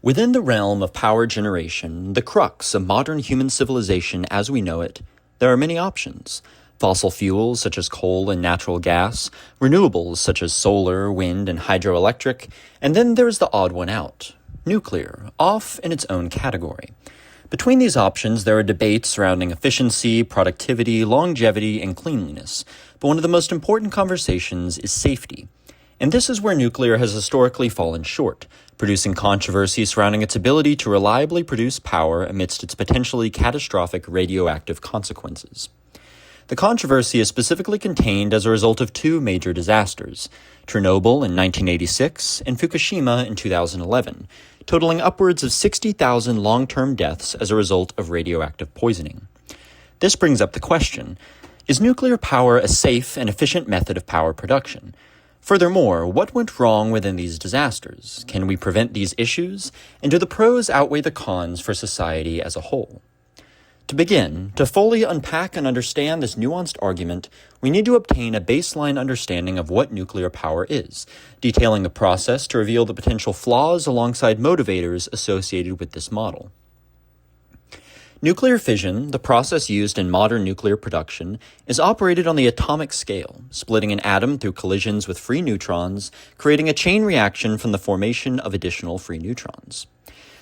Within the realm of power generation, the crux of modern human civilization as we know it, there are many options. Fossil fuels such as coal and natural gas, renewables such as solar, wind, and hydroelectric, and then there's the odd one out, nuclear, off in its own category. Between these options, there are debates surrounding efficiency, productivity, longevity, and cleanliness, but one of the most important conversations is safety. And this is where nuclear has historically fallen short, producing controversy surrounding its ability to reliably produce power amidst its potentially catastrophic radioactive consequences. The controversy is specifically contained as a result of two major disasters, Chernobyl in 1986 and Fukushima in 2011, totaling upwards of 60,000 long-term deaths as a result of radioactive poisoning. This brings up the question, is nuclear power a safe and efficient method of power production? Furthermore, what went wrong within these disasters? Can we prevent these issues? And do the pros outweigh the cons for society as a whole? To begin, to fully unpack and understand this nuanced argument, we need to obtain a baseline understanding of what nuclear power is, detailing the process to reveal the potential flaws alongside motivators associated with this model. Nuclear fission, the process used in modern nuclear production, is operated on the atomic scale, splitting an atom through collisions with free neutrons, creating a chain reaction from the formation of additional free neutrons.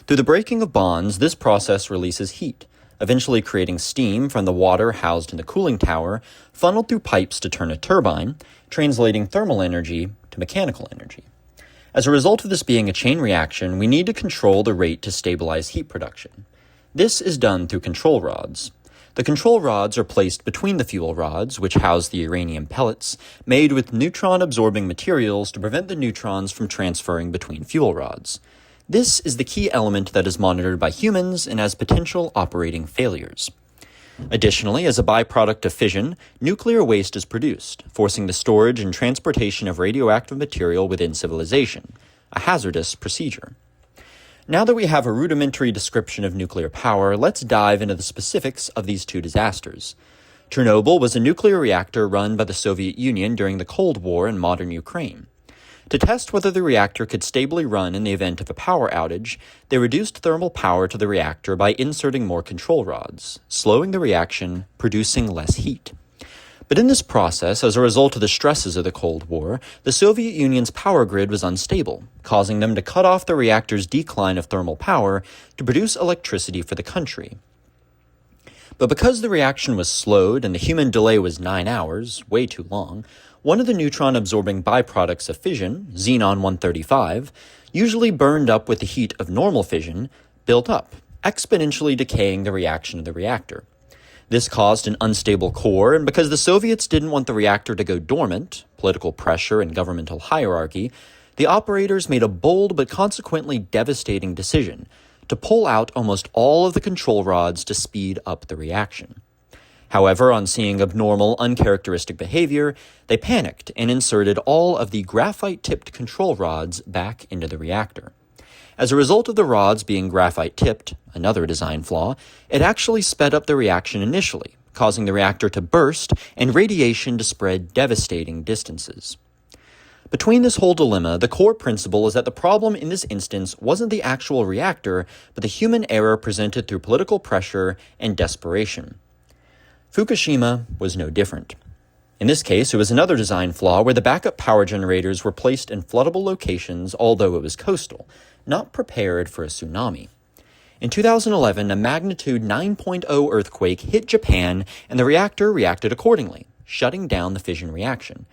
Through the breaking of bonds, this process releases heat, eventually creating steam from the water housed in the cooling tower, funneled through pipes to turn a turbine, translating thermal energy to mechanical energy. As a result of this being a chain reaction, we need to control the rate to stabilize heat production. This is done through control rods. The control rods are placed between the fuel rods, which house the uranium pellets, made with neutron-absorbing materials to prevent the neutrons from transferring between fuel rods. This is the key element that is monitored by humans and has potential operating failures. Additionally, as a byproduct of fission, nuclear waste is produced, forcing the storage and transportation of radioactive material within civilization, a hazardous procedure. Now that we have a rudimentary description of nuclear power, let's dive into the specifics of these two disasters. Chernobyl was a nuclear reactor run by the Soviet Union during the Cold War in modern Ukraine. To test whether the reactor could stably run in the event of a power outage, they reduced thermal power to the reactor by inserting more control rods, slowing the reaction, producing less heat. But in this process, as a result of the stresses of the Cold War, the Soviet Union's power grid was unstable, causing them to cut off the reactor's decline of thermal power to produce electricity for the country. But because the reaction was slowed and the human delay was 9 hours, way too long, one of the neutron-absorbing byproducts of fission, xenon-135, usually burned up with the heat of normal fission, built up, exponentially decaying the reaction of the reactor. This caused an unstable core, and because the Soviets didn't want the reactor to go dormant, political pressure and governmental hierarchy, the operators made a bold but consequently devastating decision to pull out almost all of the control rods to speed up the reaction. However, on seeing abnormal, uncharacteristic behavior, they panicked and inserted all of the graphite-tipped control rods back into the reactor. As a result of the rods being graphite-tipped, another design flaw, it actually sped up the reaction initially, causing the reactor to burst and radiation to spread devastating distances. Between this whole dilemma, the core principle is that the problem in this instance wasn't the actual reactor, but the human error presented through political pressure and desperation. Fukushima was no different. In this case, it was another design flaw where the backup power generators were placed in floodable locations, although it was coastal, not prepared for a tsunami. In 2011, a magnitude 9.0 earthquake hit Japan, and the reactor reacted accordingly, shutting down the fission reaction.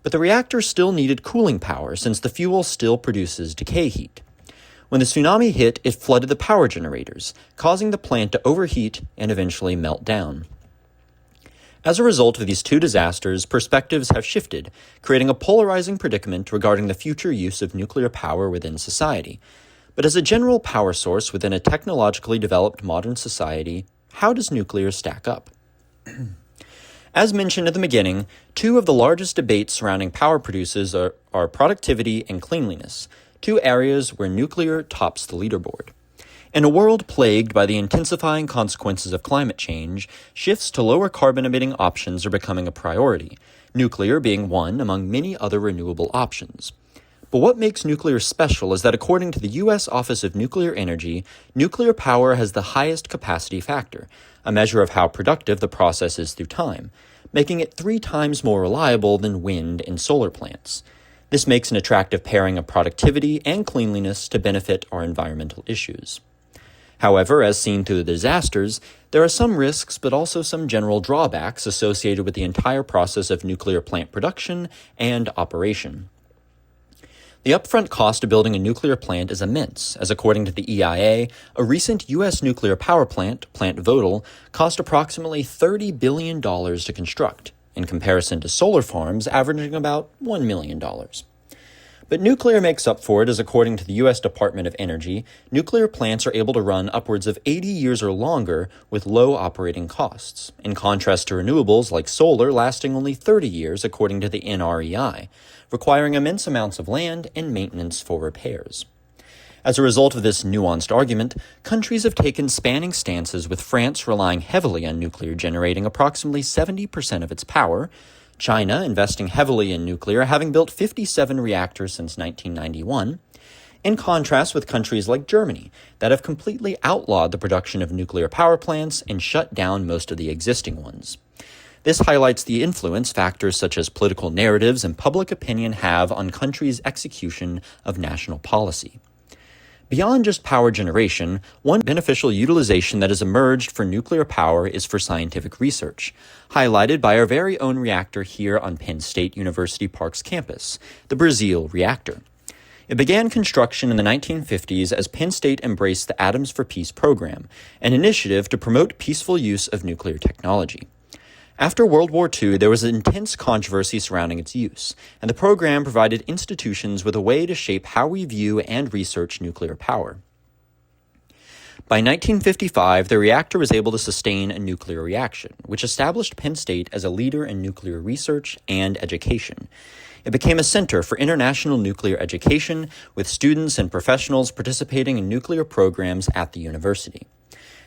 But the reactor still needed cooling power since the fuel still produces decay heat. When the tsunami hit, it flooded the power generators, causing the plant to overheat and eventually melt down. As a result of these two disasters, perspectives have shifted, creating a polarizing predicament regarding the future use of nuclear power within society. But as a general power source within a technologically developed modern society, how does nuclear stack up? As mentioned at the beginning, two of the largest debates surrounding power producers are productivity and cleanliness, two areas where nuclear tops the leaderboard. In a world plagued by the intensifying consequences of climate change, shifts to lower carbon-emitting options are becoming a priority, nuclear being one among many other renewable options. But what makes nuclear special is that according to the U.S. Office of Nuclear Energy, nuclear power has the highest capacity factor, a measure of how productive the process is through time, making it 3 times more reliable than wind and solar plants. This makes an attractive pairing of productivity and cleanliness to benefit our environmental issues. However, as seen through the disasters, there are some risks but also some general drawbacks associated with the entire process of nuclear plant production and operation. The upfront cost of building a nuclear plant is immense, as according to the EIA, a recent U.S. nuclear power plant, Plant Vogtle, cost approximately $30 billion to construct, in comparison to solar farms averaging about $1 million. But nuclear makes up for it, as according to the U.S. Department of Energy, nuclear plants are able to run upwards of 80 years or longer with low operating costs, in contrast to renewables like solar lasting only 30 years according to the NREI, requiring immense amounts of land and maintenance for repairs. As a result of this nuanced argument, countries have taken spanning stances, with France relying heavily on nuclear, generating approximately 70% of its power, China investing heavily in nuclear, having built 57 reactors since 1991, in contrast with countries like Germany that have completely outlawed the production of nuclear power plants and shut down most of the existing ones. This highlights the influence factors such as political narratives and public opinion have on countries' execution of national policy. Beyond just power generation, one beneficial utilization that has emerged for nuclear power is for scientific research, highlighted by our very own reactor here on Penn State University Park's campus, the Brazil reactor. It began construction in the 1950s as Penn State embraced the Atoms for Peace program, an initiative to promote peaceful use of nuclear technology. After World War II, there was intense controversy surrounding its use, and the program provided institutions with a way to shape how we view and research nuclear power. By 1955, the reactor was able to sustain a nuclear reaction, which established Penn State as a leader in nuclear research and education. It became a center for international nuclear education, with students and professionals participating in nuclear programs at the university.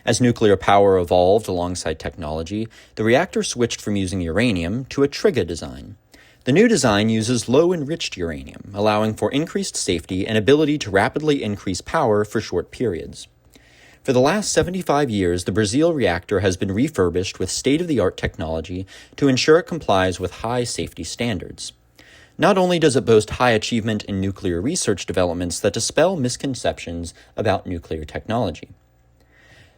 As nuclear power evolved alongside technology, the reactor switched from using uranium to a TRIGA design. The new design uses low-enriched uranium, allowing for increased safety and ability to rapidly increase power for short periods. For the last 75 years, the Brazil reactor has been refurbished with state-of-the-art technology to ensure it complies with high safety standards. Not only does it boast high achievement in nuclear research developments that dispel misconceptions about nuclear technology.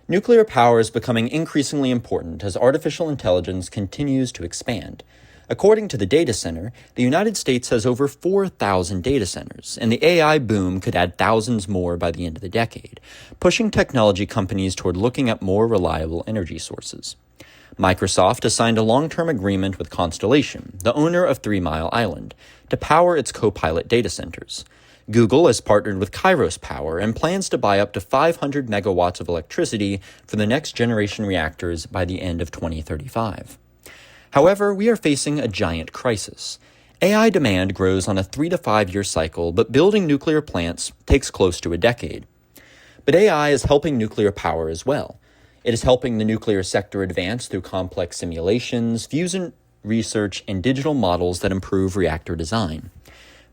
Nuclear power is becoming increasingly important as artificial intelligence continues to expand. According to the data center, the United States has over 4,000 data centers, and the AI boom could add thousands more by the end of the decade, pushing technology companies toward looking at more reliable energy sources. Microsoft has signed a long-term agreement with Constellation, the owner of 3 Mile Island, to power its Copilot data centers. Google has partnered with Kairos Power and plans to buy up to 500 megawatts of electricity for the next-generation reactors by the end of 2035. However, we are facing a giant crisis. AI demand grows on a 3 to 5 year cycle, but building nuclear plants takes close to a decade. But AI is helping nuclear power as well. It is helping the nuclear sector advance through complex simulations, fusion research, and digital models that improve reactor design.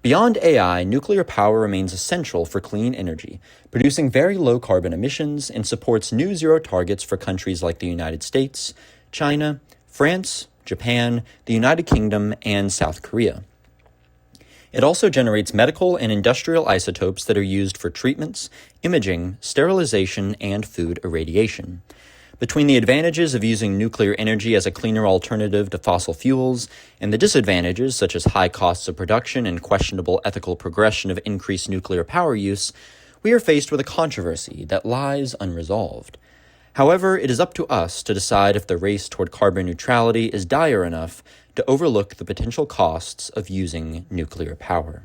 Beyond AI, nuclear power remains essential for clean energy, producing very low carbon emissions, and supports new zero targets for countries like the United States, China, France, Japan, the United Kingdom, and South Korea. It also generates medical and industrial isotopes that are used for treatments, imaging, sterilization, and food irradiation. Between the advantages of using nuclear energy as a cleaner alternative to fossil fuels and the disadvantages such as high costs of production and questionable ethical progression of increased nuclear power use, we are faced with a controversy that lies unresolved. However, it is up to us to decide if the race toward carbon neutrality is dire enough to overlook the potential costs of using nuclear power.